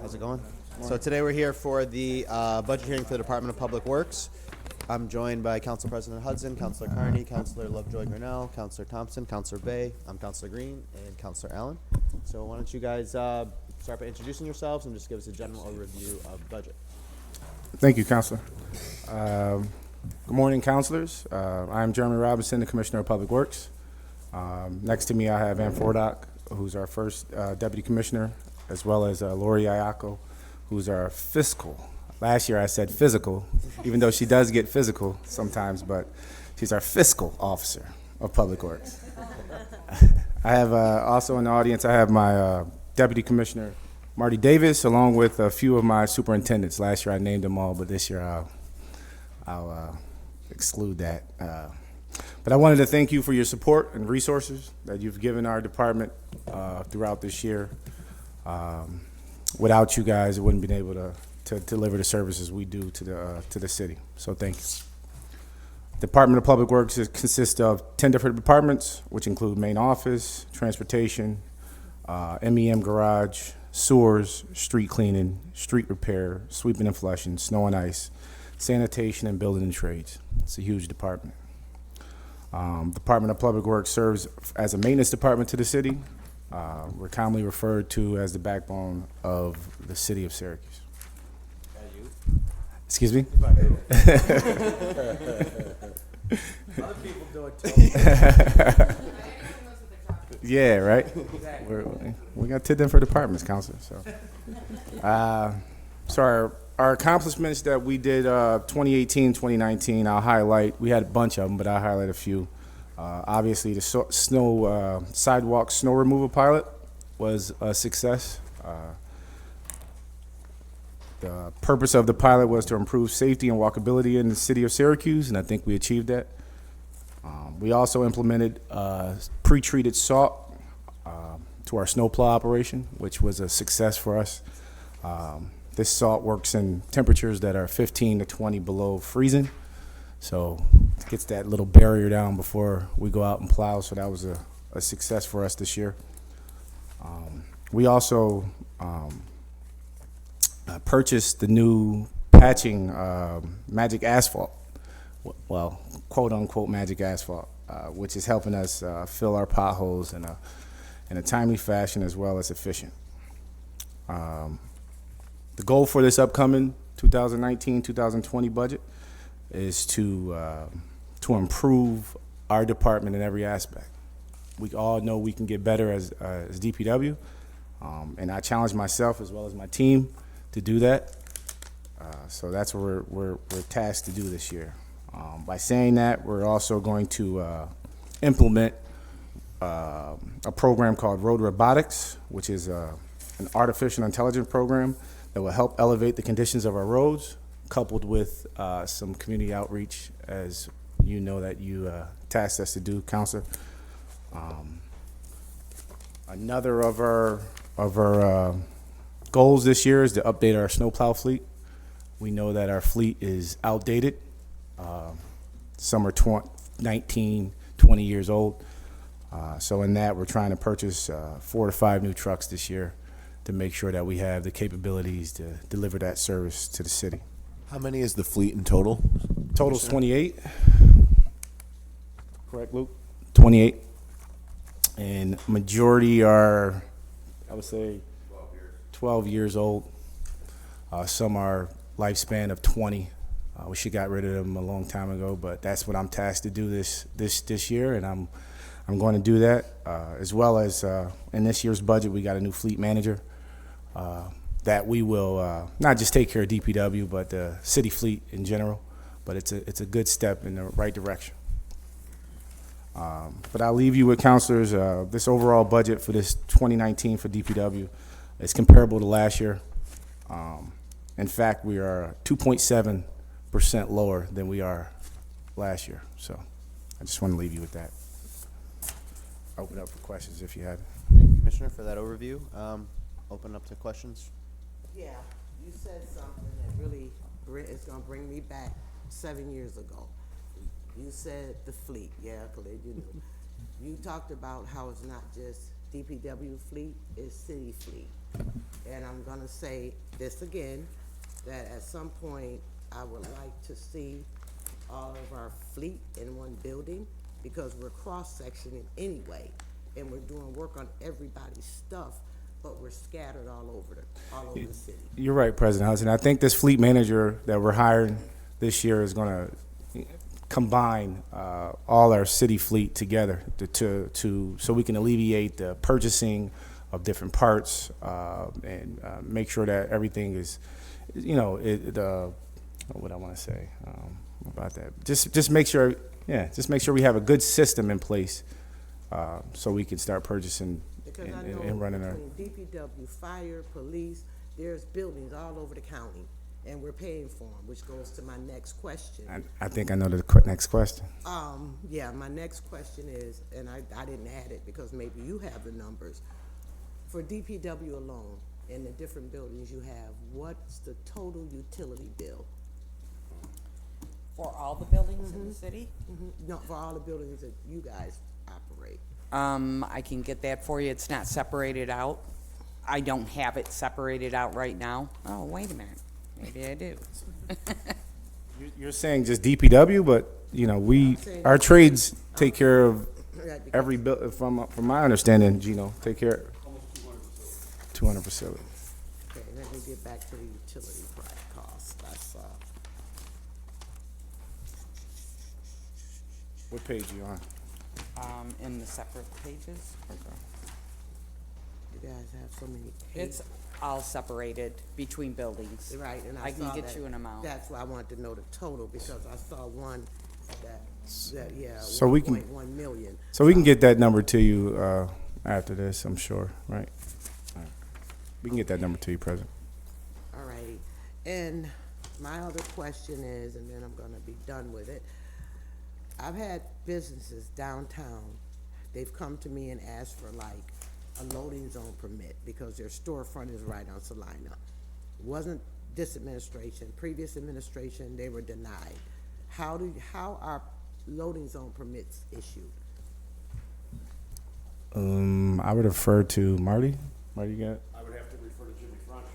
How's it going? So today we're here for the budget hearing for the Department of Public Works. I'm joined by Council President Hudson, Councilor Carney, Councilor Lovejoy Grinnell, Councilor Thompson, Councilor Bay, I'm Councilor Green, and Councilor Allen. So why don't you guys start by introducing yourselves and just give us a general overview of the budget. Thank you, Councilor. Good morning, councilors. I'm Jeremy Robinson, the Commissioner of Public Works. Next to me, I have Ann Fordock, who's our first Deputy Commissioner, as well as Lori Ayako, who's our fiscal. Last year I said physical, even though she does get physical sometimes, but she's our fiscal officer of Public Works. I have also in the audience, I have my Deputy Commissioner, Marty Davis, along with a few of my superintendents. Last year I named them all, but this year I'll exclude that. But I wanted to thank you for your support and resources that you've given our department throughout this year. Without you guys, it wouldn't have been able to deliver the services we do to the city. So thank you. Department of Public Works consists of 10 different departments, which include main office, transportation, MEM garage, sewers, street cleaning, street repair, sweeping and flushing, snow and ice, sanitation, and building and trades. It's a huge department. Department of Public Works serves as a maintenance department to the city. We're commonly referred to as the backbone of the city of Syracuse. Excuse me? Other people do it too. Yeah, right? We got 10 different departments, Counselor. So our accomplishments that we did 2018, 2019, I'll highlight. We had a bunch of them, but I'll highlight a few. Obviously, the sidewalk snow removal pilot was a success. The purpose of the pilot was to improve safety and walkability in the city of Syracuse, and I think we achieved that. We also implemented pre-treated salt to our snowplow operation, which was a success for us. This salt works in temperatures that are 15 to 20 below freezing, so it gets that little barrier down before we go out and plow, so that was a success for us this year. We also purchased the new patching magic asphalt, well, quote-unquote magic asphalt, which is helping us fill our potholes in a timely fashion as well as efficient. The goal for this upcoming 2019-2020 budget is to improve our department in every aspect. We all know we can get better as DPW, and I challenge myself as well as my team to do that. So that's what we're tasked to do this year. By saying that, we're also going to implement a program called Road Robotics, which is an artificial intelligence program that will help elevate the conditions of our roads, coupled with some community outreach, as you know that you tasked us to do, Counselor. Another of our goals this year is to update our snowplow fleet. We know that our fleet is outdated. Some are 19, 20 years old. So in that, we're trying to purchase 4 to 5 new trucks this year to make sure that we have the capabilities to deliver that service to the city. How many is the fleet in total? Total's 28. Correct, Luke? 28. And majority are, I would say, 12 years old. Some are lifespan of 20. We should got rid of them a long time ago, but that's what I'm tasked to do this year, and I'm going to do that, as well as in this year's budget we got a new fleet manager that we will not just take care of DPW, but the city fleet in general. But it's a good step in the right direction. But I'll leave you with councilors. This overall budget for this 2019 for DPW is comparable to last year. In fact, we are 2.7% lower than we are last year. So I just want to leave you with that. Open up for questions if you have. Thank you, Commissioner, for that overview. Open up to questions. Yeah, you said something that really is going to bring me back 7 years ago. You said the fleet, yeah, Khalid, you knew. You talked about how it's not just DPW fleet, it's city fleet. And I'm gonna say this again, that at some point, I would like to see all of our fleet in one building, because we're cross-sectioning anyway, and we're doing work on everybody's stuff, but we're scattered all over the city. You're right, President Hudson. I think this fleet manager that we're hiring this year is going to combine all our city fleet together so we can alleviate the purchasing of different parts and make sure that everything is, what I want to say about that. Just make sure, we have a good system in place so we can start purchasing Because I and know running our. between DPW, fire, police, there's buildings all over the county, and we're paying for them, which goes to my next question. I think I know the next question. Yeah, my next question is, and I didn't add it because maybe you have the numbers. For DPW alone, in the different buildings you have, what's the total utility bill? For all the buildings in the city? No, for all the buildings that you guys operate. I can get that for you. It's not separated out. I don't have it separated out right now. Oh, wait a minute. Maybe I do. You're saying just DPW, but our trades take care of every bill. From my understanding, Gino, take care of 200 facilities. Okay, let me get back to the utility cost. I saw. What page are you on? In the separate pages. You guys have so many. It's all separated between buildings. Right, and I I can saw get that. you an amount. That's why I wanted to know the total, because I saw one that So we can- 1.1 million. So we can get that number to you after this, I'm sure, right? All right. We can get that number to you, President. All righty. And my other question is, and then I'm gonna be done with it. I've had businesses downtown, they've come to me and asked for like a loading zone permit because their storefront is right on Salina. It wasn't this administration, previous administration, they were denied. How are loading zone permits issued? I would refer to Marty. Marty, you got it? I would have to refer to Jimmy Front.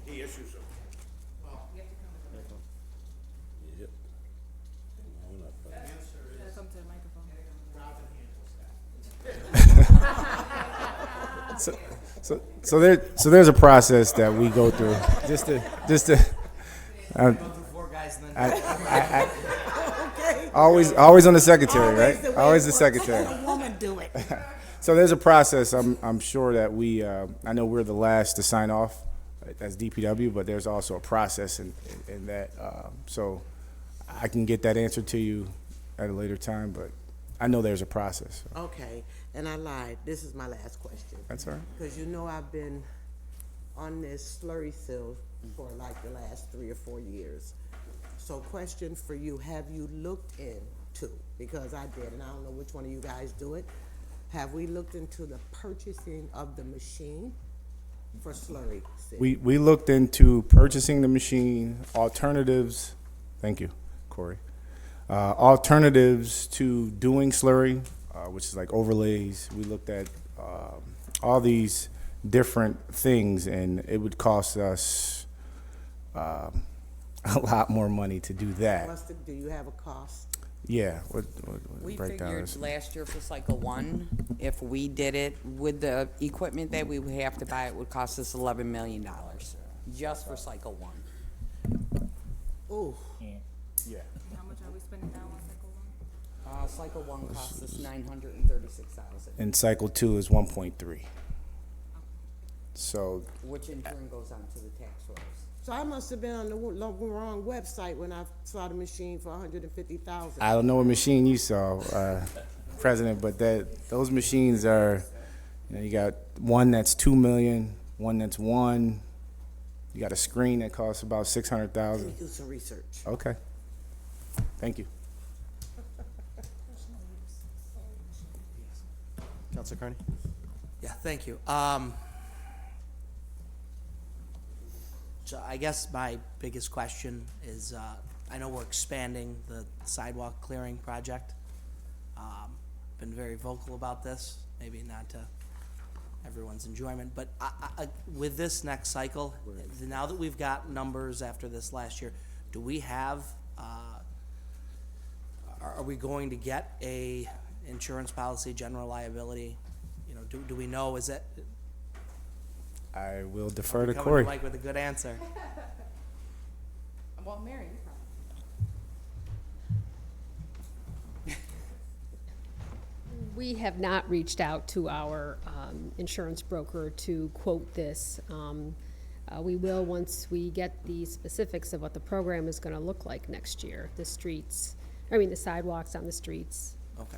He issues them. Come to the microphone. So there's a process that we go through just to always on the secretary, right? Always the secretary. Let the woman do it. So there's a process. I'm sure that I know we're the last to sign off as DPW, but there's also a process in that. So I can get that answer to you at a later time, but I know there's a process. So. Okay, and I lied. This is my last question. That's all right. Because I've been on this slurry seal for like the last 3 or 4 years. So question for you, have you looked into, because I did, and I don't know which one of you guys do it, have we looked into the purchasing of the machine for slurry seal? We looked into purchasing the machine, alternatives. Thank you, Corey. Alternatives to doing slurry, which is like overlays. We looked at all these different things, and it would cost us a lot more money to do that. Do you have a cost? Yeah. We breakdown figured is. last year for cycle 1, if we did it with the equipment that we would have to buy, it would cost us $11 million just for cycle 1. Ooh, Yeah. How much are we spending now on cycle one? Cycle 1 cost us $936,000, And cycle 2 is 1.3. So which in turn goes on to the tax rolls. so I must have been on the wrong website when I saw the machine for $150,000. I don't know what machine you saw, President, but those machines are, you got one that's $2 million, one that's $1 million. You got a screen that costs about Let $600,000. me do some research. Okay. Thank you. Counselor Carney? Yeah, thank you. So I guess my biggest question is, I know we're expanding the sidewalk clearing project. Been very vocal about this, maybe not to everyone's enjoyment. But with this next cycle, now that we've got numbers after this last year, do we have, are we going to get a insurance policy, general liability? You know, do we know, is it? I will defer to Coming Corey. Mike with a good answer. Well, Mary. We have not reached out to our insurance broker to quote this. We will once we get the specifics of what the program is going to look like next year. The sidewalks on the streets. Okay.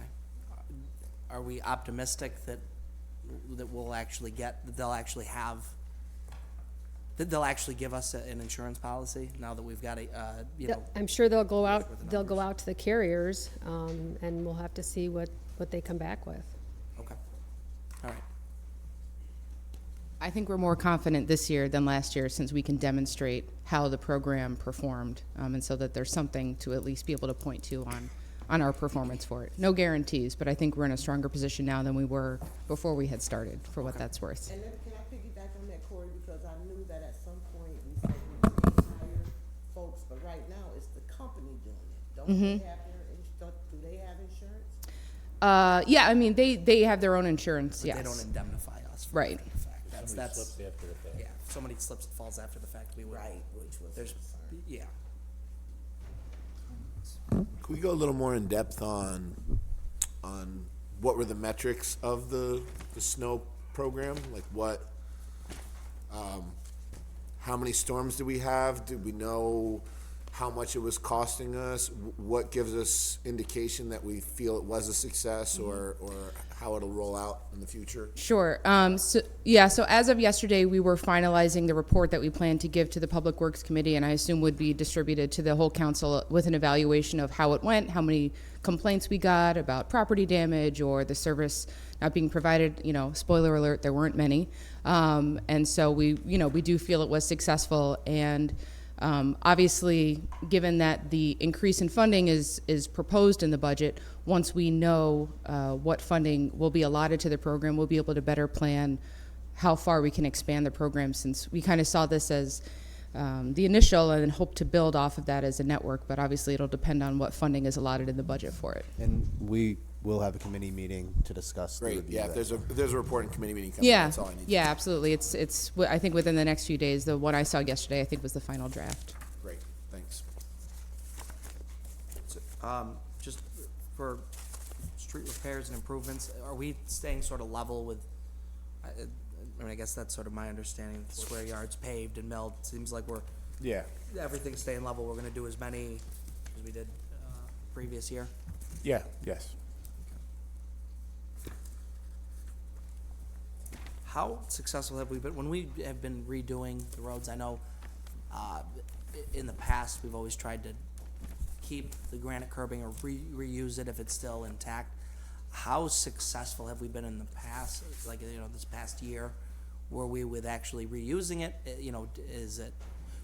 Are we optimistic that we'll actually get, that they'll actually have, that they'll actually give us an insurance policy now that we've got a, you know? I'm sure they'll go with the out. They'll go numbers. out to the carriers, and we'll have to see what they come back with. Okay. All right. I think we're more confident this year than last year since we can demonstrate how the program performed, and so that there's something to at least be able to point to on our performance for it. No guarantees, but I think we're in a stronger position now than we were before we had started, for what that's worth. And then can I piggyback on that, Corey, because I knew that at some point we said we were gonna hire folks, but right now it's the company doing it. Don't they have do they have insurance? Yeah, I mean, they have their own insurance, But yes. they don't indemnify us for Right. after the fact. That's, yeah, if somebody slips and falls after the fact, we would. Right, which was There's, concern. yeah. Can we go a little more in depth on what were the metrics of the snow program? Like what, how many storms do we have? Did we know how much it was costing us? What gives us indication that we feel it was a success, or how it'll roll out in the future? Sure. So as of yesterday, we were finalizing the report that we plan to give to the Public Works Committee, and I assume would be distributed to the whole council with an evaluation of how it went, how many complaints we got about property damage or the service not being provided. You know, spoiler alert, there weren't many. And so we do feel it was successful. And obviously, given that the increase in funding is proposed in the budget, once we know what funding will be allotted to the program, we'll be able to better plan how far we can expand the program, since we kind of saw this as the initial and then hope to build off of that as a network, but obviously it'll depend on what funding is allotted in the budget for it. And we will have a committee meeting to discuss the Great, review yeah, of if that. there's a reporting committee meeting coming, Yeah, that's all I need. yeah, absolutely. I think within the next few days. The one I saw yesterday, I think, was the final draft. Great, thanks. Just for street repairs and improvements, are we staying sort of level with, I mean, I guess that's sort of my understanding, square yards paved and milled, seems like Yeah. everything's staying level, we're gonna do as many as we did, previous year? Yeah, yes. How successful have we been, when we have been redoing the roads, I know, in the past, we've always tried to keep the granite curbing or reuse it if it's still intact. How successful have we been in the past, like, you know, this past year, were we with actually reusing it? You know,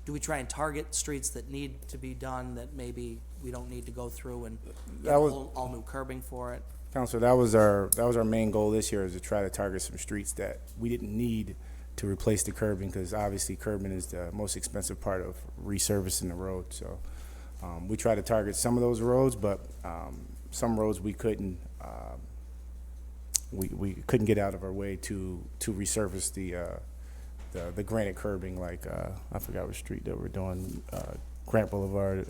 do we try and target streets that need to be done that maybe we don't need to go through and get That was- all new curbing for it? Counselor, that was our main goal this year, is to try to target some streets that we didn't need to replace the curbing, because obviously curbing is the most expensive part of resurfacing the road. So we try to target some of those roads, but some roads we couldn't. We couldn't get out of our way to resurface the granite curbing, like I forgot what street that we're doing, Grant Boulevard,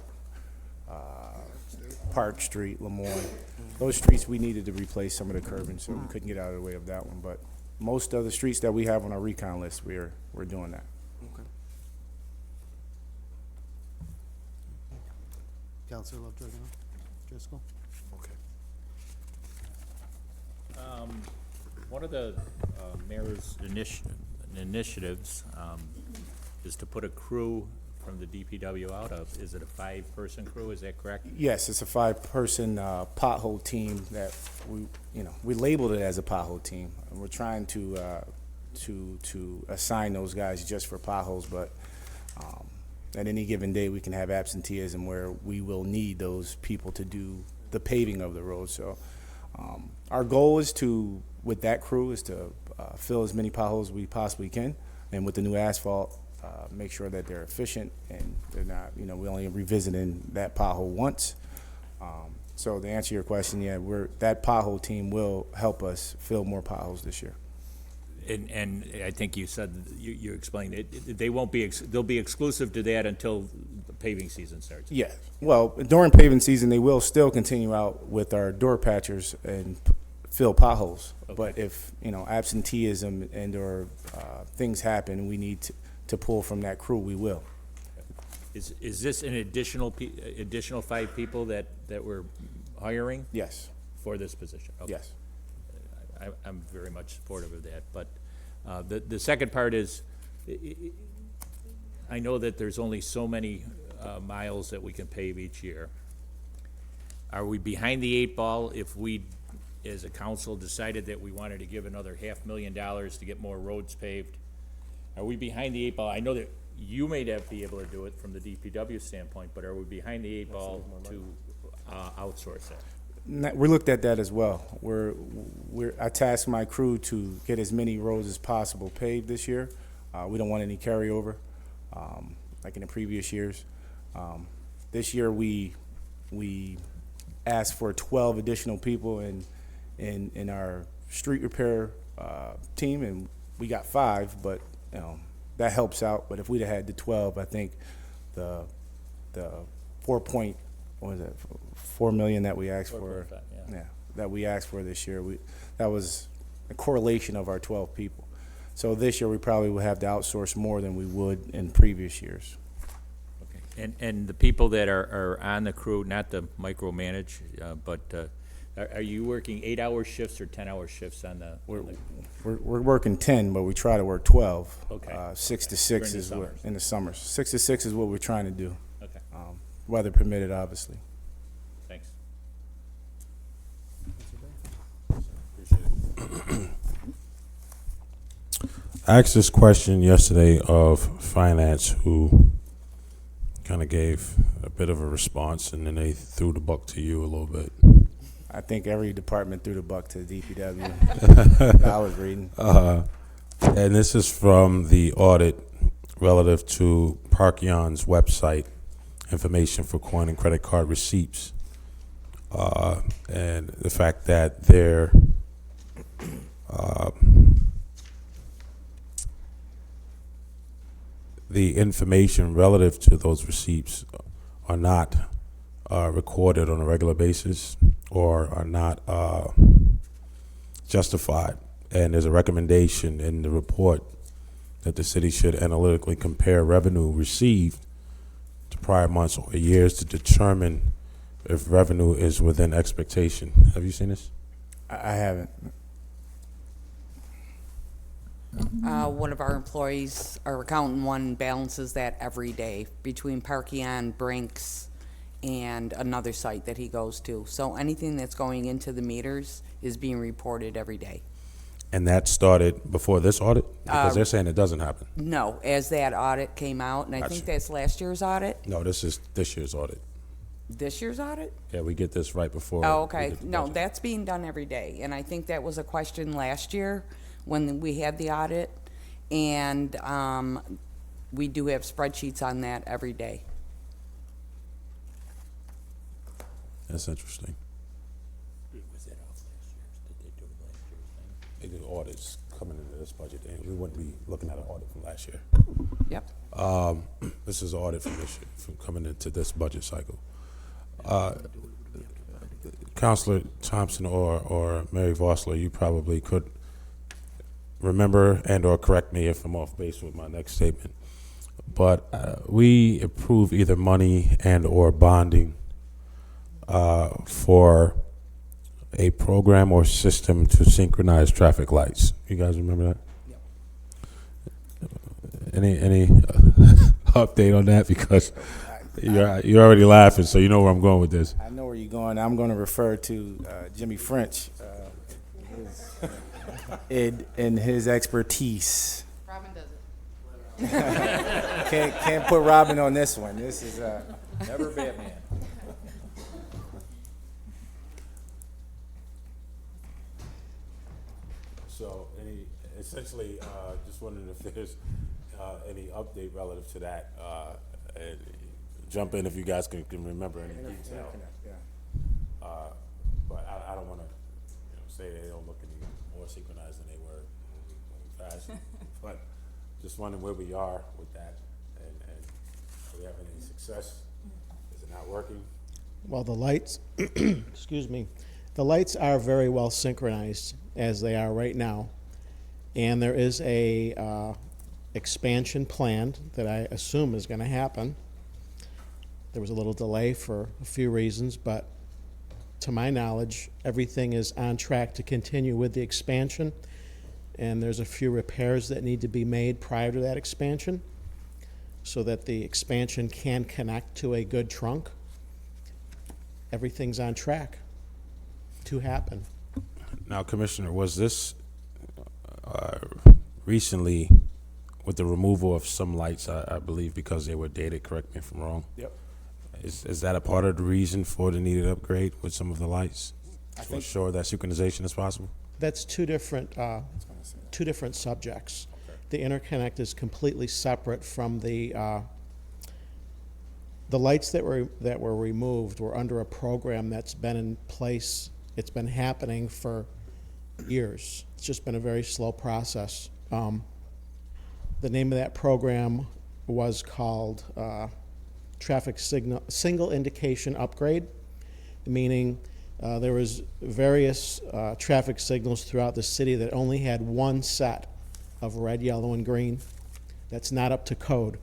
Park Street, Lemoyne. Those streets we needed to replace some of the curbing, so we couldn't get out of the way of that one. But most of the streets that we have on our recon list, we're doing that. Okay. Councilor Lovejoy Driscoll? Okay. One of the mayor's initiatives is to put a crew from the DPW out of, is it a 5-person crew, is that correct? Yes, it's a 5-person pothole team that we labeled it as a pothole team. And we're trying to assign those guys just for potholes, but at any given day we can have absenteeism where we will need those people to do the paving of the road. So our goal is with that crew is to fill as many potholes as we possibly can, and with the new asphalt, make sure that they're efficient and they're not, we only revisiting that pothole once. So to answer your question, yeah, that pothole team will help us fill more potholes this year. And I think you said, you explained it, they won't be, they'll be exclusive to that until the paving season starts. Yeah, well, during paving season, they will still continue out with our door patchers and fill potholes. Okay. But if, absenteeism or things happen, we need to pull from that crew, we will. Is this an additional 5 people that we're hiring? Yes, For this position? Okay. yes. I'm very much supportive of that, but the second part is, I know that there's only so many miles that we can pave each year. Are we behind the 8 ball if we, as a council, decided that we wanted to give another $500,000 to get more roads paved? Are we behind the 8 ball? I know that you may not be able to do it from the DPW standpoint, but are we behind the 8 ball to outsource that? We looked at that as well. I tasked my crew to get as many roads as possible paved this year. We don't want any carryover, like in the previous years. This year we asked for 12 additional people in our street repair team, and we got 5, but that helps out. But if we'd have had the 12, I think the $4 million that we asked for, 4.5, yeah. that we asked for this year, that was a correlation of our 12 people. So this year we probably will have to outsource more than we would in previous years. Okay. And the people that are on the crew, not to micromanage, but are you working 8-hour shifts or 10-hour shifts on the? We're working 10, but we try to work 12. Okay. 6 to 6 During the is what, summers. in the summers. 6 to 6 is what we're trying to do. Okay, Weather permitted, obviously. thanks. I asked this question yesterday of finance, who kind of gave a bit of a response, and then they threw the buck to you a little bit. I think every department threw the buck to the DPW. that I was reading. And this is from the audit relative to Parkion's website, information for coin and credit card receipts, and the fact that they're the information relative to those receipts are not recorded on a regular basis or are not justified. And there's a recommendation in the report that the city should analytically compare revenue received to prior months or years to determine if revenue is within expectation. Have you seen this? I haven't. One of our employees, our accountant one, balances that every day between Parkion, Brinks, and another site that he goes to. So anything that's going into the meters is being reported every day. And that started before this audit? Because they're saying it doesn't happen. No, as that audit came out, and I Gotcha. think that's last year's audit. No, this is this year's audit. This year's audit? Yeah, we get this right before. Oh, we okay. get the No, budget. that's being done every day. And I think that was a question last year when we had the audit. And we do have spreadsheets on that every day. That's interesting. Was that off last year's? Did they do it last year's thing? They do audits coming into this budget, and we wouldn't be looking at an audit from last year. Yep. This is an audit from this year, from coming into this budget cycle. Councilor Thompson or Mary Vossler, you probably could remember and or correct me if I'm off base with my next statement. But we approve either money and or bonding for a program or system to synchronize traffic lights. You guys remember that? Any update on that? Because you're already laughing, so you know where I'm going with this. I know where you're going. I'm going to refer to Jimmy French in his expertise. Robin does it. Can't put Robin on this one. This is Never Batman. So essentially, just wondering if there's any update relative to that. And jump in if you guys can remember any detail. But I don't want to say they don't look any more synchronized than they were when we passed. But just wondering where we are with that, and are we having any success? Is it not working? Well, the lights, excuse me, the lights are very well synchronized as they are right now. And there is a expansion planned that I assume is going to happen. There was a little delay for a few reasons, but to my knowledge, everything is on track to continue with the expansion. And there's a few repairs that need to be made prior to that expansion so that the expansion can connect to a good trunk. Everything's on track to happen. Now, Commissioner, was this recently with the removal of some lights, I believe, because they were dated? Correct me if I'm wrong. Yep. Is that a part of the reason for the needed upgrade with some of the lights? To ensure that synchronization is possible? That's two different subjects. The interconnect is completely separate from the lights that were removed were under a program that's been in place. It's been happening for years. It's just been a very slow process. The name of that program was called traffic single indication upgrade, meaning there was various traffic signals throughout the city that only had one set of red, yellow, and green. That's not up to code.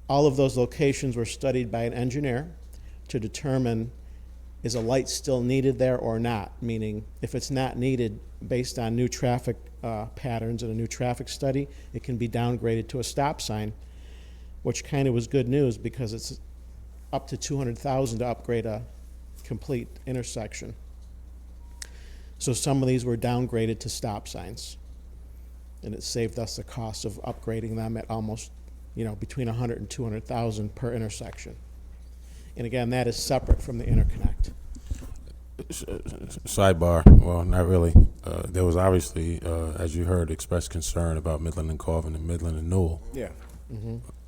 All of those locations were studied by an engineer to determine, is a light still needed there or not? Meaning, if it's not needed based on new traffic patterns and a new traffic study, it can be downgraded to a stop sign, which kind of was good news because it's up to $200,000 to upgrade a complete intersection. So some of these were downgraded to stop signs, and it saved us the cost of upgrading them at almost, between $100,000 and $200,000 per intersection. And again, that is separate from the interconnect. Sidebar, well, not really. There was obviously, as you heard, expressed concern about Midland and Colvin and Midland and Newell. Yeah.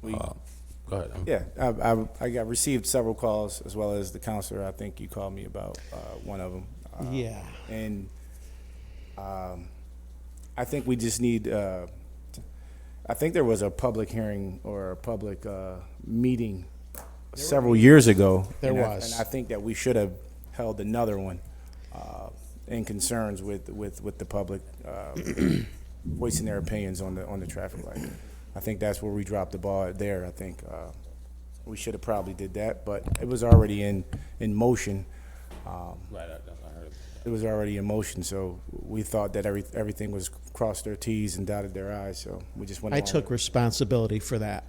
Go ahead. Yeah, I got received several calls, as well as the counselor. I think you called me about one of them. Yeah. And I think we just need. I think there was a public hearing or a public meeting several years ago. There and was. and I think that we should have held another one in concerns with the public voicing their opinions on the traffic light. I think that's where we dropped the ball there. I think we should have probably did that, but it was already in motion. Right, I heard it. It was already in motion, so we thought that everything was crossed their T's and dotted their I's, so we just went I along took with it. responsibility for that.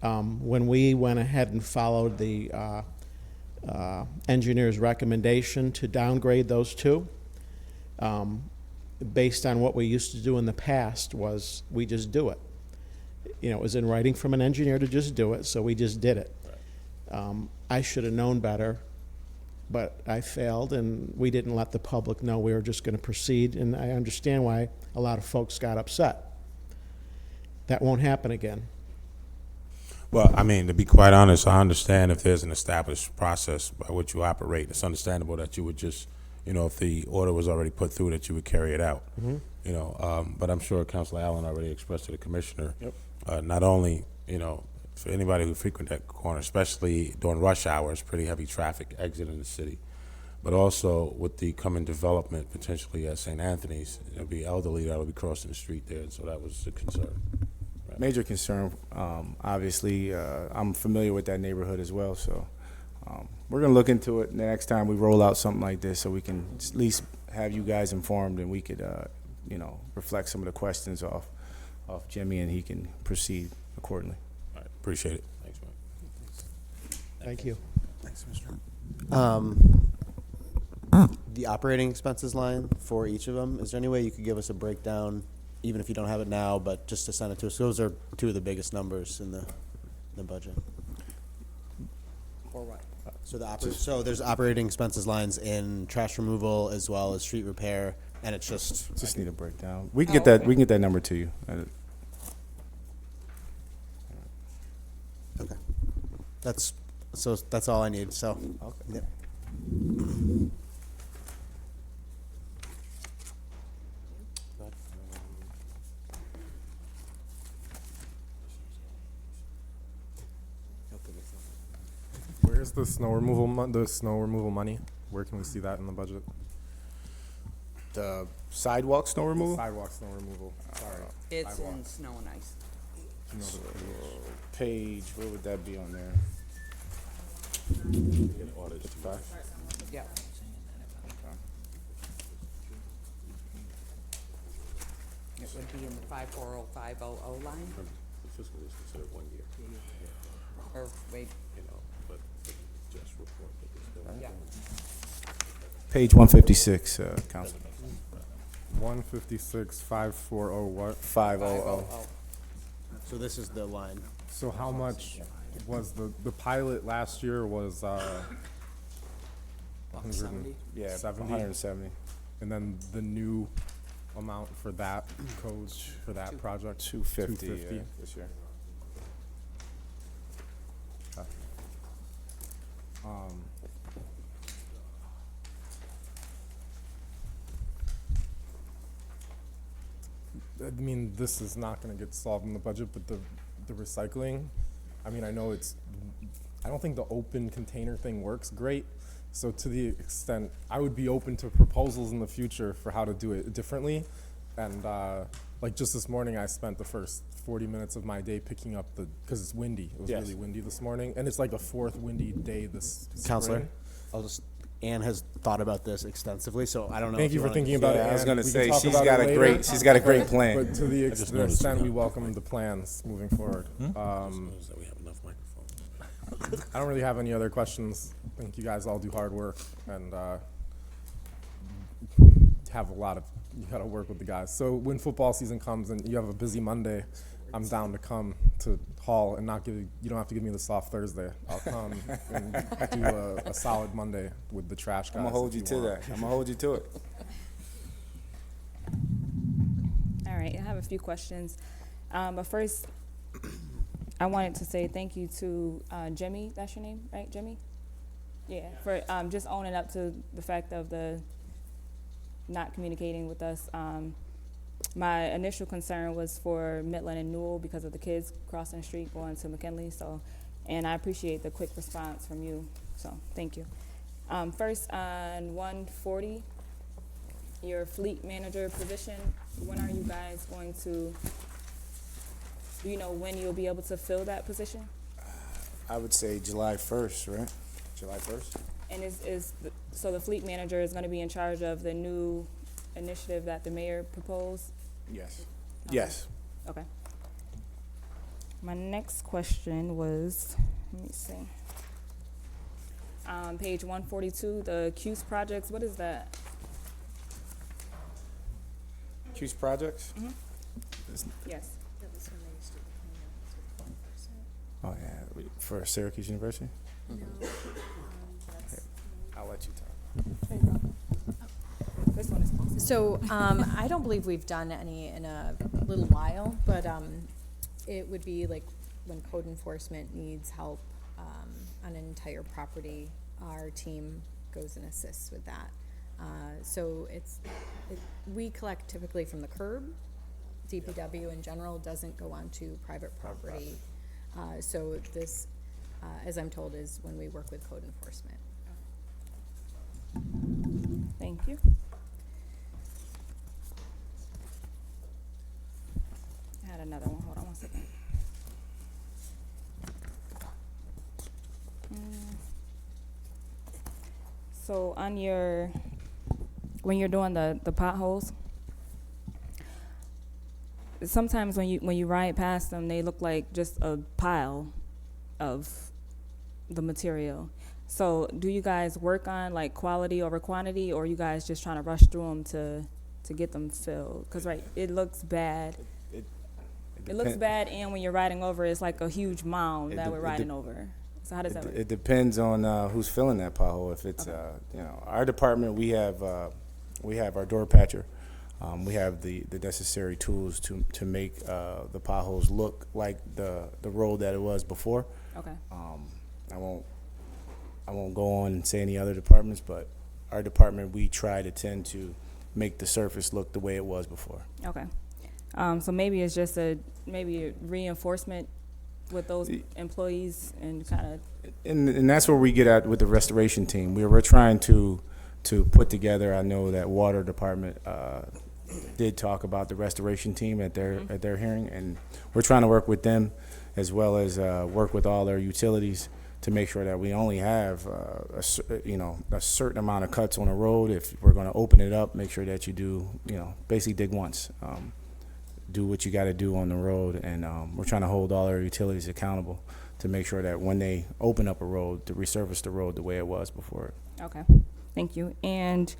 When we went ahead and followed the engineer's recommendation to downgrade those two, based on what we used to do in the past, was we just do it. It was in writing from an engineer to just do it, so we just did it. I should have known better, but I failed, and we didn't let the public know we were just going to proceed, and I understand why a lot of folks got upset. That won't happen again. Well, I mean, to be quite honest, I understand if there's an established process by which you operate. It's understandable that you would just, if the order was already put through, that you would carry it out. But I'm sure Councilor Allen already expressed to the commissioner, not only, for anybody who frequent that corner, especially during rush hours, pretty heavy traffic exiting the city, but also with the coming development potentially at St. Anthony's, there'll be elderly that'll be crossing the street there, and so that was a concern. Major concern, obviously. I'm familiar with that neighborhood as well, so we're going to look into it the next time we roll out something like this, so we can at least have you guys informed, and we could, reflect some of the questions off Jimmy, and he can proceed accordingly. All right, appreciate it. Thanks, Mike. Thank you. Thanks, Commissioner. The operating expenses line for each of them, is there any way you could give us a breakdown, even if you don't have it now, but just to send it to us? Those are two of the biggest numbers in the budget. For what? So there's operating expenses lines in trash removal as well as street repair, and it's just, Just need a breakdown. We can get that, we can get that number to you. okay. That's all I need, so. Yep. Where's the snow removal, money? Where can we see that in the budget? The sidewalk snow removal? Sidewalk snow removal, sorry. It's in snow and ice. Page, where would that be on there? Audit 55? Yeah. It would be in the 540500 line, Fiscal is considered 1 year, or wait, you know, but just report that there's still. yeah. Page 156, Council. 156, 540 what? 500. So this is the line. So how much was the pilot last year was, 70? Yeah, 70? 170. And then the new amount for that code, for that project? 250 250. this year. I mean, this is not gonna get solved in the budget, but the recycling, I mean, I don't think the open container thing works great. So to the extent, I would be open to proposals in the future for how to do it differently. And, like just this morning, I spent the first 40 minutes of my day picking up cause it's windy. It was Yes. really windy this morning, and it's like the 4th windy day this Counselor, spring. Anne has thought about this extensively, so I don't know. Thank if you for wanna thinking just- about it. Yeah, I was Ann. gonna We can say, talk she's about got it a later. great, she's got a great plan. But to the just extent noticed we that. welcome the plans moving forward. Notice that we have enough microphones. I don't really have any other questions. I think you guys all do hard work and have you gotta work with the guys. So when football season comes and you have a busy Monday, I'm down to come to Hall and you don't have to give me the soft Thursday. I'll come and do a solid Monday with the trash guys. I'm gonna hold if you to want. that. I'm gonna hold you to it. All right, I have a few questions. But first, I wanted to say thank you to Jimmy, that's your name, right, Jimmy? Yeah, for just owning up to the fact of the not communicating with us. My initial concern was for Midland and Newell because of the kids crossing the street going to McKinley. And I appreciate the quick response from you. So thank you. First, on 140, your fleet manager position, when are you guys going to, do you know when you'll be able to fill that position? I would say July 1st, right? July 1st? And so the fleet manager is going to be in charge of the new initiative that the mayor proposed? Yes. Yes. Okay. My next question was, let me see. Page 142, the CUSE projects, what is that? Choose projects? Yes. Oh, yeah, for Syracuse University? I'll let you talk. This one is. So, I don't believe we've done any in a little while, but, it would be like when code enforcement needs help, on an entire property, our team goes and assists with that. So we collect typically from the curb. DPW in general doesn't go onto private property. So this, as I'm told, is when we work with code enforcement. Thank you. I had another one. Hold on one second. So on when you're doing the potholes, sometimes when you ride past them, they look like just a pile of the material. So do you guys work on like quality over quantity, or are you guys just trying to rush through them to get them filled? Because it looks bad. It looks bad, and when you're riding over, it's like a huge mound that we're riding over. So how does that work? It depends on who's filling that pothole. If it's, our department, we have we have our door patcher. We have the necessary tools to make the potholes look like the road that it was before. Okay. I won't go on and say any other departments, but our department, we try to tend to make the surface look the way it was before. Okay. So maybe it's just maybe a reinforcement with those employees and kind of. And that's where we get at with the restoration team. We're trying to put together. I know that water department did talk about the restoration team at their hearing, and we're trying to work with them as well as work with all their utilities to make sure that we only have a certain amount of cuts on a road. If we're going to open it up, make sure that you do basically dig once. Do what you got to do on the road, and we're trying to hold all our utilities accountable to make sure that when they open up a road, to resurface the road the way it was before. Okay, thank you. And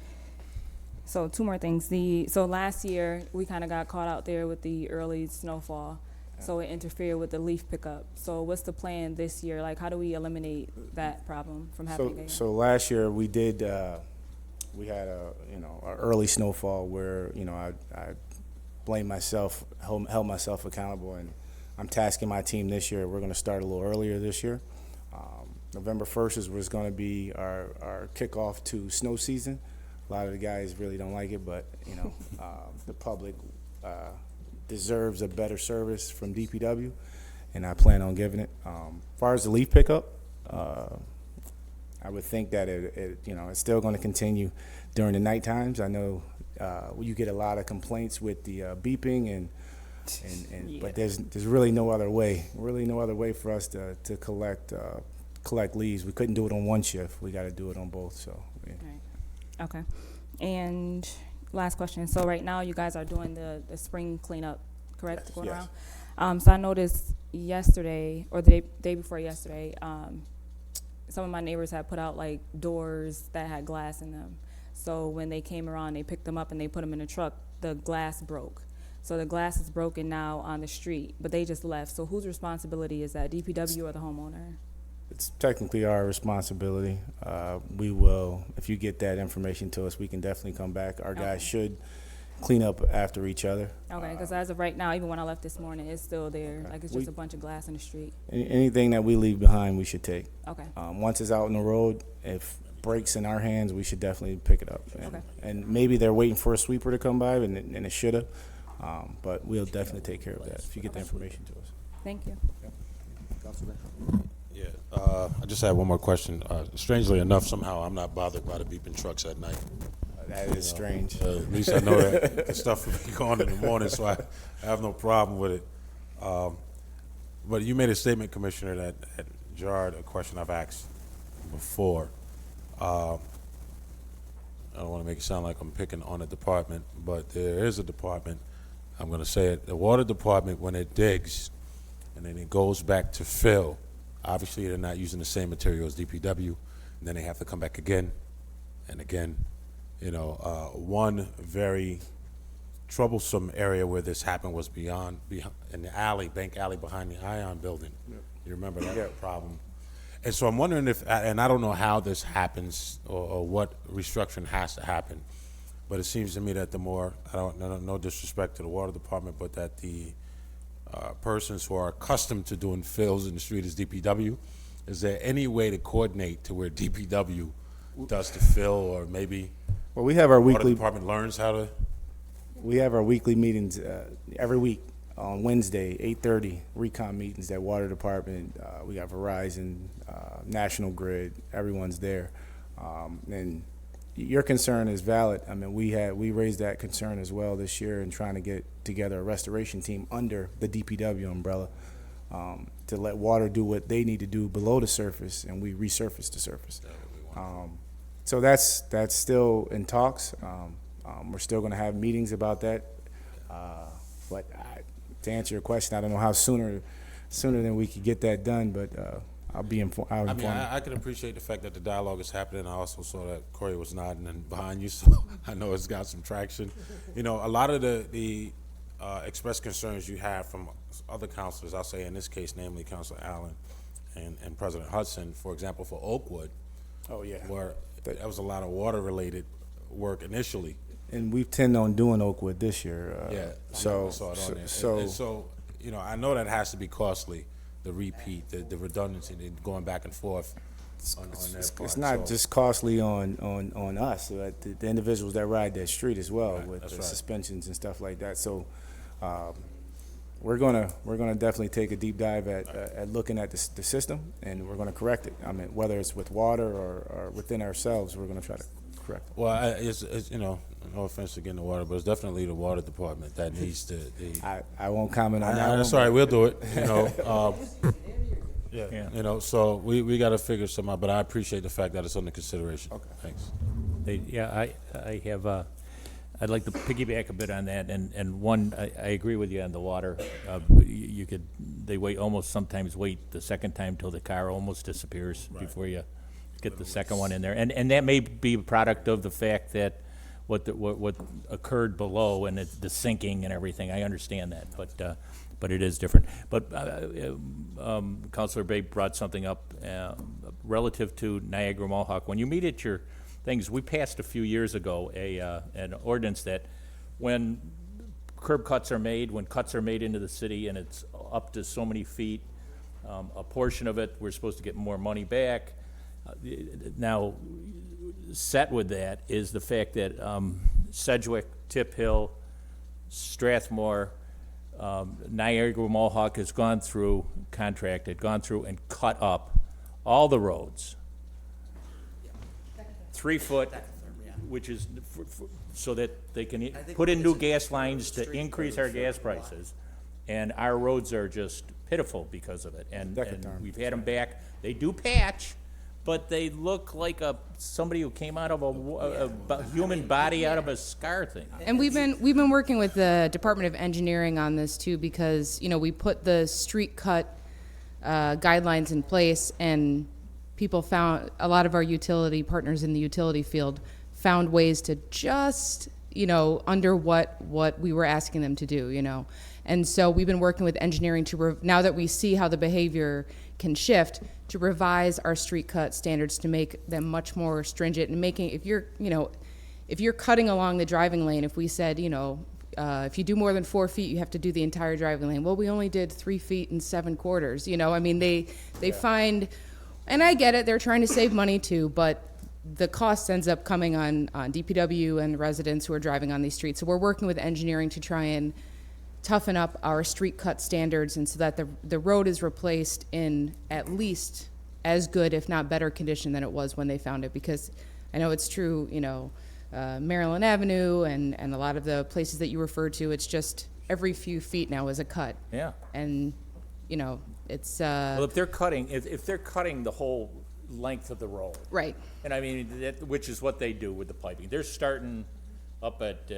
so 2 more things. So last year we kind of got caught out there with the early snowfall, so it interfered with the leaf pickup. So what's the plan this year? Like, how do we eliminate that problem from happening again? So last year we did. We had a early snowfall where I blame myself, held myself accountable, and I'm tasking my team this year. We're going to start a little earlier this year. November 1st was going to be our kickoff to snow season. A lot of the guys really don't like it, but the public deserves a better service from DPW, and I plan on giving it. As far as the leaf pickup, I would think that it's still going to continue during the night times. I know you get a lot of complaints with the beeping and Yeah. but there's really no other way for us to collect leaves. We couldn't do it on one shift. We got to do it on both. So yeah. Right. Okay. And last question. So right now you guys are doing the spring cleanup, correct? Yes, Going yes. around. So I noticed yesterday or the day before yesterday, some of my neighbors had put out like doors that had glass in them. So when they came around, they picked them up and they put them in a truck. The glass broke. So the glass is broken now on the street, but they just left. So whose responsibility is that, DPW or the homeowner? It's technically our responsibility. We will, if you get that information to us, we can definitely come back. Our guys should clean up after each other. Okay, because as of right now, even when I left this morning, it's still there. Like it's just a bunch of glass in the street. Anything that we leave behind, we should take. Okay. Once it's out on the road, if breaks in our hands, we should definitely pick it up. And, Okay. and maybe they're waiting for a sweeper to come by, and it should have. But we'll definitely take care of that if you get the information to us. Thank you. Councilman? Yeah, I just have one more question. Strangely enough, somehow I'm not bothered by the beeping trucks at night. That is strange. At least I know that the stuff will be gone in the morning, so I have no problem with it. But you made a statement, Commissioner, that jarred a question I've asked before. I don't want to make it sound like I'm picking on a department, but there is a department, I'm going to say it, the water department, when it digs and then it goes back to fill, obviously they're not using the same material as DPW, and then they have to come back again and again. One very troublesome area where this happened was behind in the alley, Bank Alley behind the Ion building. Yep. You remember that problem? And so I'm wondering if, and I don't know how this happens or what restructuring has to happen, but it seems to me that the more, no disrespect to the water department, but that the persons who are accustomed to doing fills in the street is DPW. Is there any way to coordinate to where DPW does the fill, or maybe Well, we have our water weekly. department learns how to? We have our weekly meetings every week on Wednesday, 8:30, recon meetings at Water Department. We got Verizon, National Grid, everyone's there. And your concern is valid. I mean, we raised that concern as well this year in trying to get together a restoration team under the DPW umbrella to let water do what they need to do below the surface, and we resurface the surface. So that's still in talks. We're still going to have meetings about that. But to answer your question, I don't know how sooner than we could get that done, but I'll be informed. I mean, I can appreciate the fact that the dialogue is happening. I also saw that Corey was nodding and behind you, so I know it's got some traction. A lot of the expressed concerns you have from other councilors, I'll say in this case, namely Councilor Allen and President Hudson, for example, for Oakwood. Oh, yeah. Where that was a lot of water-related work initially. And we tend on doing Oakwood this year. Yeah, So, I saw it on there. so, And so, you know, I know that has to be costly, the repeat, the redundancy, the going back and forth on that part. it's not So- just costly on us, the individuals that ride that street as well, Right, with that's the right. suspensions and stuff like that. So, we're gonna definitely take a deep dive at looking at the system, and we're gonna correct it. I mean, whether it's with water or within ourselves, we're gonna try to correct it. Well, it's, you know, no offense to getting the water, but it's definitely the water department that needs to. I won't comment on that one. That's all right. We'll do it. You know. Yeah. You know. So we got to figure something out. But I appreciate the fact that it's under consideration. Okay. Thanks. I have, I'd like to piggyback a bit on that, and one, I agree with you on the water. They sometimes wait the second time till the car almost disappears before you get the second one in there. And that may be a product of the fact that what occurred below and the sinking and everything, I understand that, but it is different. But Councilor Bay brought something up relative to Niagara Mohawk. When you meet at your things, we passed a few years ago an ordinance that when curb cuts are made, when cuts are made into the city and it's up to so many feet, a portion of it, we're supposed to get more money back. Now, set with that is the fact that Sedgwick, Tip Hill, Strathmore, Niagara Mohawk has gone through and cut up all the roads. 3 foot, which is so that they can put in new gas lines to increase our gas prices. And our roads are just pitiful because of it. And we've had them back. They do patch, but they look like somebody who came out of a human body out of a scar thing. And we've been working with the Department of Engineering on this too, because, you know, we put the street cut guidelines in place, and people found, a lot of our utility partners in the utility field found ways to just, you know, under what we were asking them to do, you know. And so we've been working with engineering now that we see how the behavior can shift, to revise our street cut standards to make them much more stringent, and making, if you're cutting along the driving lane, if we said, you know, if you do more than 4 feet, you have to do the entire driving lane. Well, we only did 3 feet and 7/4, you know. I mean, they find, and I get it, they're trying to save money too, but the cost ends up coming on DPW and residents who are driving on these streets. So we're working with engineering to try and toughen up our street cut standards, and so that the road is replaced in at least as good, if not better, condition than it was when they found it. Because I know it's true, you know, Maryland Avenue and a lot of the places that you referred to, it's just every few feet now is a cut. Yeah. And, you know, it's Well, if they're cutting the whole length of the road. right. And I mean, which is what they do with the piping. They're starting up at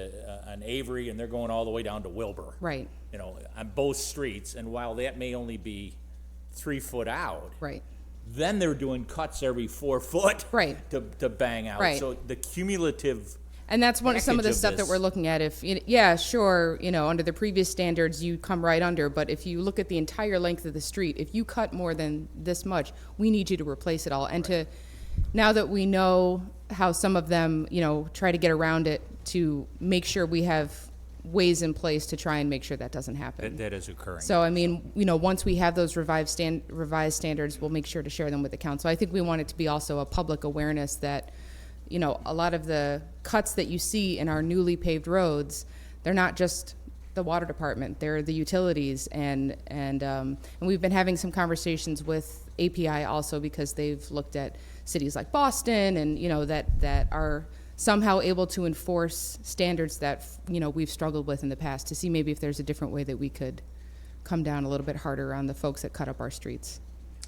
on Avery, and they're going all the way down to Wilbur. Right. You know, on both streets. And while that may only be 3 foot out, Right. then they're doing cuts every 4 foot. Right. To bang out. Right. So the cumulative. And that's some of the package of stuff that this. we're looking at. Yeah, sure, you know, under the previous standards, you come right under, but if you look at the entire length of the street, if you cut more than this much, we need you to replace it all. And now that we know how some of them, you know, try to get around it, to make sure we have ways in place to try and make sure that doesn't happen. That is occurring. So, I mean, you know, once we have those revised standards, we'll make sure to share them with the council. I think we want it to be also a public awareness that, you know, a lot of the cuts that you see in our newly paved roads, they're not just the water department, they're the utilities, and we've been having some conversations with API also, because they've looked at cities like Boston and, you know, that are somehow able to enforce standards that, you know, we've struggled with in the past, to see maybe if there's a different way that we could come down a little bit harder on the folks that cut up our streets.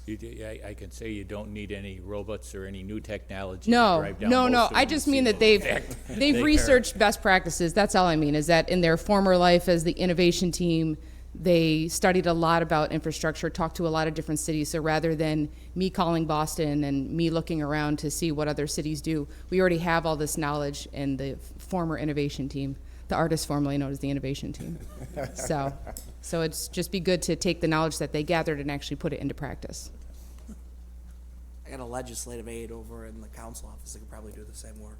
I can say you don't need any robots or any new technology to No, drive down no. most of I them just and mean see that them. In fact, they've they researched best practices. That's all I mean, is that in their former life as the innovation team, they studied a lot about infrastructure, talked to a lot of different cities. So rather than me calling Boston and me looking around to see what other cities do, we already have all this knowledge in the former innovation team, the artist formerly known as the innovation team. So it's just be good to take the knowledge that they gathered and actually put it into practice. I got a legislative aide over in the council office that could probably do the same work.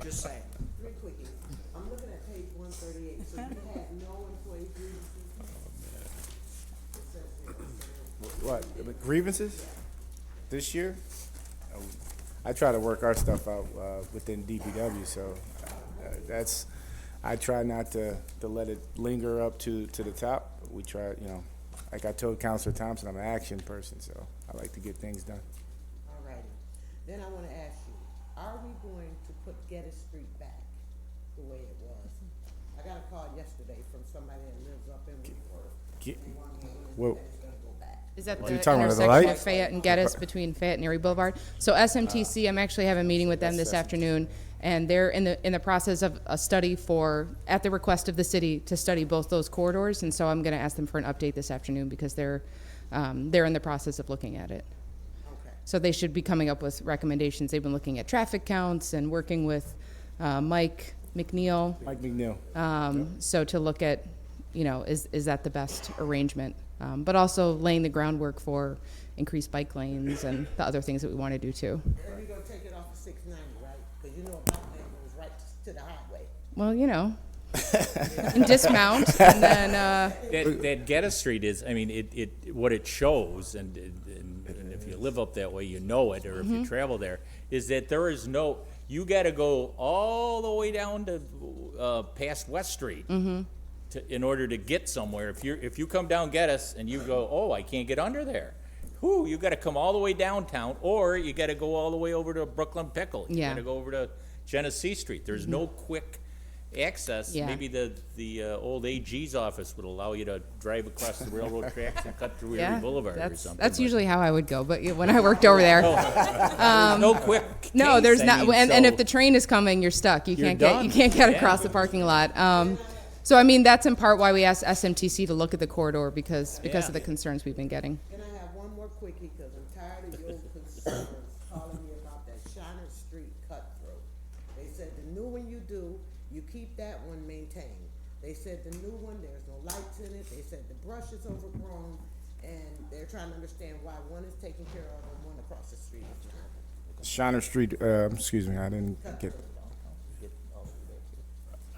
Just saying. Three quickies. I'm looking at page 138, so you had no employee grievances? It says here. What, grievances this year? I try to work our stuff out within DPW, so I try not to let it linger up to the top. We try, like I told Councilor Thompson, I'm an action person, so I like to get things done. All righty. Then I want to ask you, are we going to put Geddes Street back the way it was? I got a call yesterday from somebody that lives up in Woodward. Get- They want to know Whoa. when it's going to go back. Is that You're the talking about the intersection light? of Fayette and Geddes between Fayette and Erie Boulevard? So SMTC, I'm actually having a meeting with them this afternoon, and they're in the process of a study at the request of the city, to study both those corridors, and so I'm gonna ask them for an update this afternoon, because they're in the process of looking at it. Okay. So they should be coming up with recommendations. They've been looking at traffic counts and working with Mike McNeil. Mike McNeil. So to look at, is that the best arrangement? But also laying the groundwork for increased bike lanes and the other things that we want to do too. And you're going to take it off of 690, right? Because you know a bike lane goes right to the highway. Well, and dismount, and then, That Geddes Street is, I mean, what it shows, and if you live up that way, you know it, or if you travel there, is that there is no, you gotta go all the way down to, past West Street. In order to get somewhere. If you come down Geddes and you go, oh, I can't get under there. You gotta come all the way downtown, or you gotta go all the way over to Brooklyn Pickle. You Yeah. gotta go over to Genesee Street. There's no quick access. Yeah. Maybe the old AG's office would allow you to drive across the railroad tracks and cut through yeah, Erie Boulevard or something. that's but usually how I would go, but when I worked over there. there's no quick No, case, there's I not, mean, and so- if the train is coming, you're stuck. You You're can't done. get Yeah. across the parking lot. So I mean, that's in part why we asked SMTC to look at the corridor, because of the concerns we've been getting. And I have one more quickie, because I'm tired of your concerns calling me about that Shiner Street cutthroat. They said the new one you do, you keep that one maintained. They said the new one, there's no lights in it. They said the brush is overgrown, and they're trying to understand why one is taken care of and one across the street is not. Shiner Street, excuse me, I didn't get.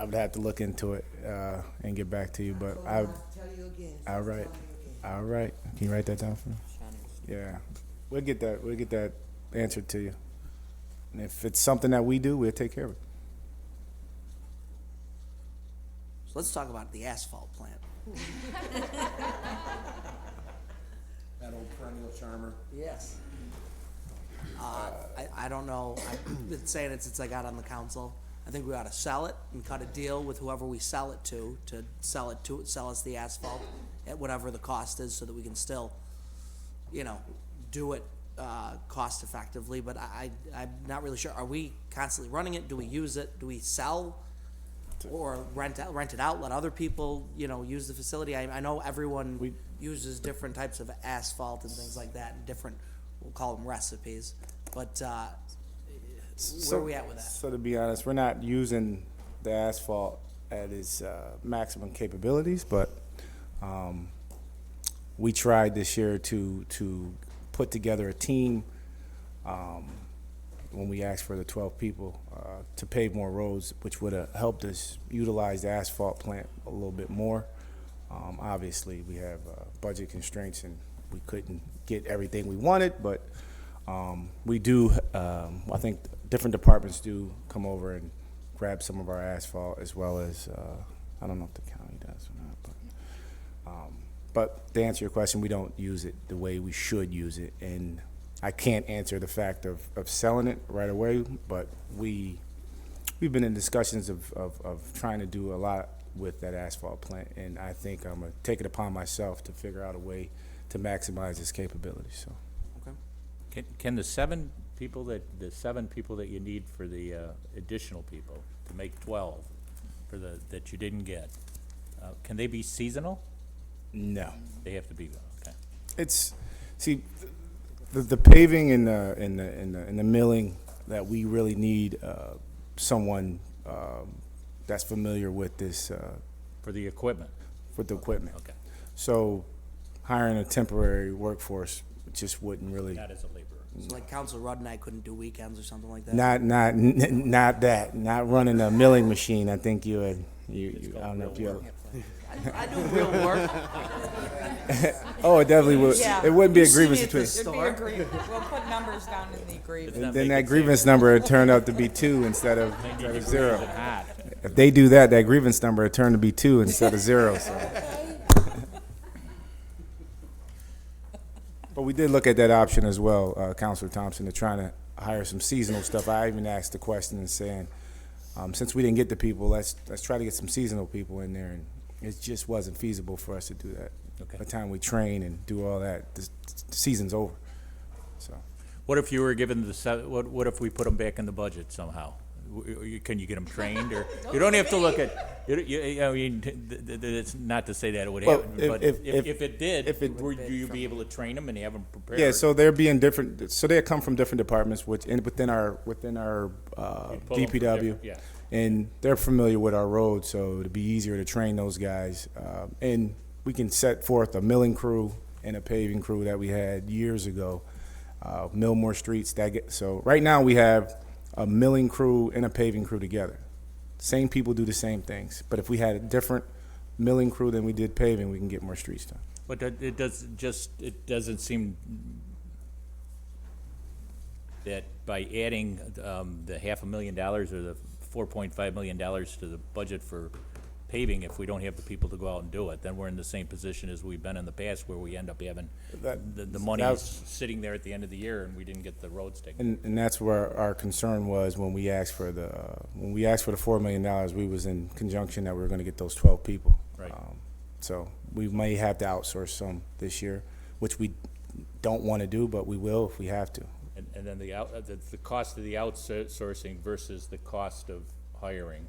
I would have to look into it and get back to you, but So I'll tell you again. all right, all right. Can you write that down for me? Yeah, we'll get that answered to you. And if it's something that we do, we'll take care of it. So let's talk about the asphalt plant. That old perennial charmer. Yes. I don't know, I've been saying it since I got on the council. I think we ought to sell it and cut a deal with whoever we sell it to sell us the asphalt at whatever the cost is, so that we can still, do it, cost effectively. But I'm not really sure. Are we constantly running it? Do we use it? Do we sell? Or rent it out, let other people, use the facility? I know everyone uses different types of asphalt and things like that, and different, we'll call them recipes. But, where are we at with that? So to be honest, we're not using the asphalt at its maximum capabilities, but we tried this year to put together a team when we asked for the 12 people to pave more roads, which would have helped us utilize the asphalt plant a little bit more. Obviously, we have budget constraints and we couldn't get everything we wanted, but we do, I think different departments do come over and grab some of our asphalt, as well as, I don't know if the county does or not, but to answer your question, we don't use it the way we should use it. And I can't answer the fact of selling it right away, but we've been in discussions of trying to do a lot with that asphalt plant, and I think I'm gonna take it upon myself to figure out a way to maximize its capabilities, so. Can the seven people that you need for the additional people to make 12 that you didn't get, can they be seasonal? No. They have to be, okay. It's, see, the paving and the milling that we really need someone that's familiar with this. For the equipment? With the equipment. Okay. So hiring a temporary workforce just wouldn't really. Not as a laborer. So like Council Rudd and I couldn't do weekends or something like that? Not that. Not running a milling machine. I think you would. I don't know if you. I do real work. Oh, it definitely would. Yeah. It wouldn't be a You see me grievance at the between. store. We'll put numbers down in the agreement. not Then making that grievance number would turn out to be 2 instead of 0. Hot. If they do that, that grievance number would turn to be 2 instead of 0. So. But we did look at that option as well, Councilor Thompson, to trying to hire some seasonal stuff. I even asked the question and saying, since we didn't get the people, let's try to get some seasonal people in there, and it just wasn't feasible for us to do that. Okay. By the time we train and do all that, the season's over. So. What if you were given what if we put them back in the budget somehow? Can you get them trained, or you don't have to look at? I mean, it's not to say that it would Well, happen, but if it did, would you be able to train them and have them prepared? Yeah, so they're being different. So they come from different departments, within our DPW, yeah. and they're familiar with our roads, so it'd be easier to train those guys. And we can set forth a milling crew and a paving crew that we had years ago, mill more streets. So right now we have a milling crew and a paving crew together. Same people do the same things, but if we had a different milling crew than we did paving, we can get more streets done. But it doesn't seem that by adding the $500,000 or the $4.5 million to the budget for paving, if we don't have the people to go out and do it, then we're in the same position as we've been in the past, where we end up having the money sitting there at the end of the year and we didn't get the roads taken. And that's where our concern was when we asked for the $4 million. We was in conjunction that we were going to get those 12 people. Right. So we may have to outsource some this year, which we don't want to do, but we will if we have to. And then the cost of the outsourcing versus the cost of hiring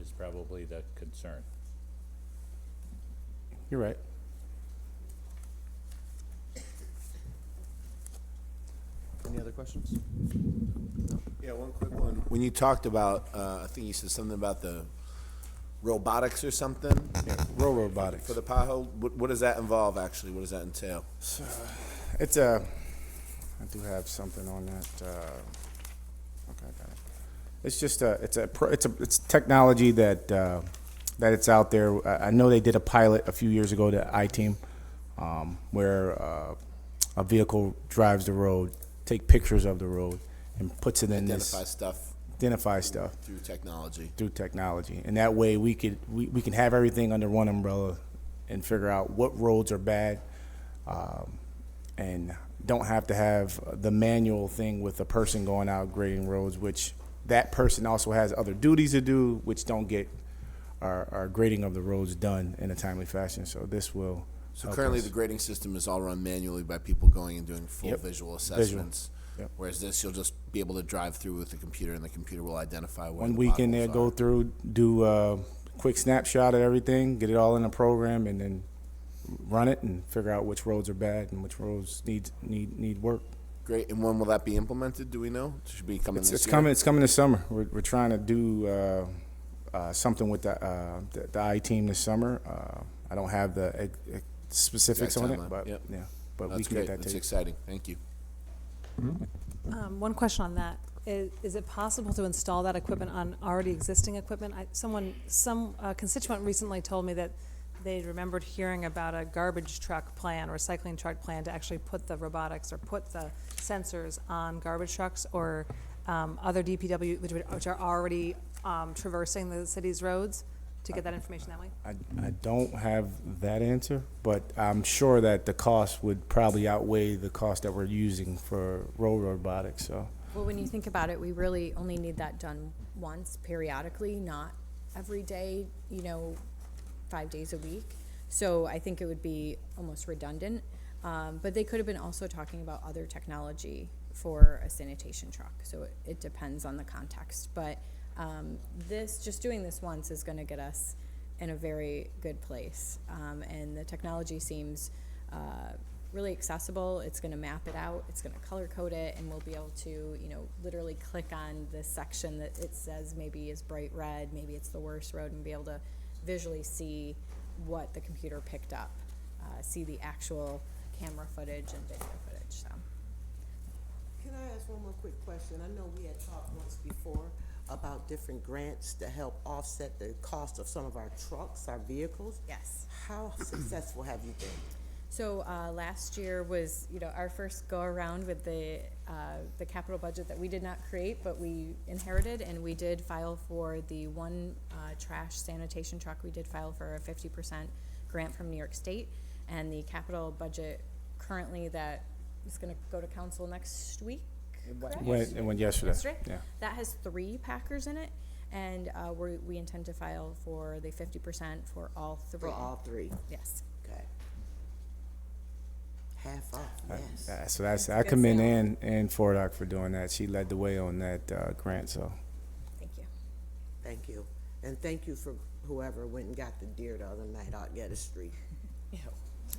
is probably the concern. You're right. Any other questions? Yeah, one quick one. When you talked about, I think you said something about the robotics or something? Yeah, robotics. For the pothole, what does that involve actually? What does that entail? So, I do have something on that. Okay, I got it. It's just it's technology that it's out there. I know they did a pilot a few years ago to I-Team, where a vehicle drives the road, take pictures of the road, and puts it in Identify stuff through technology. And that way we can have everything under one umbrella and figure out what roads are bad, and don't have to have the manual thing with a person going out grading roads, which that person also has other duties to do, which don't get our grading of the roads done in a timely fashion. So this will. So currently the grading system is all run manually by people going and doing full visual assessments. Yep. Whereas this, you'll just be able to drive through with the computer, and the computer will identify where One the week in there, potholes go are. through, do a quick snapshot of everything, get it all in a program, and then run it and figure out which roads are bad and which roads need work. Great. And when will that be implemented? Do we know? It should be coming this year. It's coming this summer. We're trying to do something with the I-Team this summer. I don't have the specifics on it, timeline. but Yep. yeah, but we That's can great. get that That's taken. exciting. Thank you. One question on that. Is it possible to install that equipment on already existing equipment? Some constituent recently told me that they remembered hearing about a garbage truck plan or recycling truck plan to actually put the robotics or put the sensors on garbage trucks or other DPW, which are already traversing the city's roads, to get that information that way? I don't have that answer, but I'm sure that the cost would probably outweigh the cost that we're using for road robotics, so. Well, when you think about it, we really only need that done once periodically, not every day, 5 days a week. So I think it would be almost redundant. But they could have been also talking about other technology for a sanitation truck. So it depends on the context. But just doing this once is going to get us in a very good place. And the technology seems really accessible. It's going to map it out. It's going to color code it, and we'll be able to, literally click on this section that it says maybe is bright red, maybe it's the worst road, and be able to visually see what the computer picked up, see the actual camera footage and video footage, so. Can I ask one more quick question? I know we had talked once before about different grants to help offset the cost of some of our trucks, our vehicles. Yes. How successful have you been? So last year was, our first go around with the capital budget that we did not create, but we inherited, and we did file for the one trash sanitation truck. We did file for a 50% grant from New York State, and the capital budget currently that is going to go to council next week. It went yesterday. Yeah. That has 3 Packers in it, and we intend to file for the 50% for all 3. For all 3? Yes. Okay. Half off, yes. So I commend Ann Fordock for doing that. She led the way on that grant, so. Thank you. Thank you. And thank you for whoever went and got the deer the other night out Geddes Street.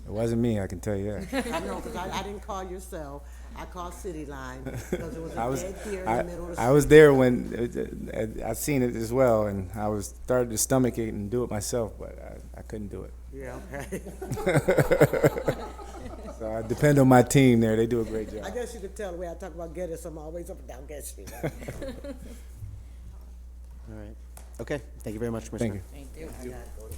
It wasn't me, I can tell you that. I know, because I didn't call your cell. I called City Line because it was a dead deer in the middle of the street. I was there when I seen it as well, and I was started to stomach it and do it myself, but I couldn't do it. Yeah, okay. So I depend on my team there. They do a great job. I guess you could tell the way I talk about Geddes, I'm always up and down Geddes Street. Right? All right. Okay, thank you very much, Commissioner. Thank you. Thank you.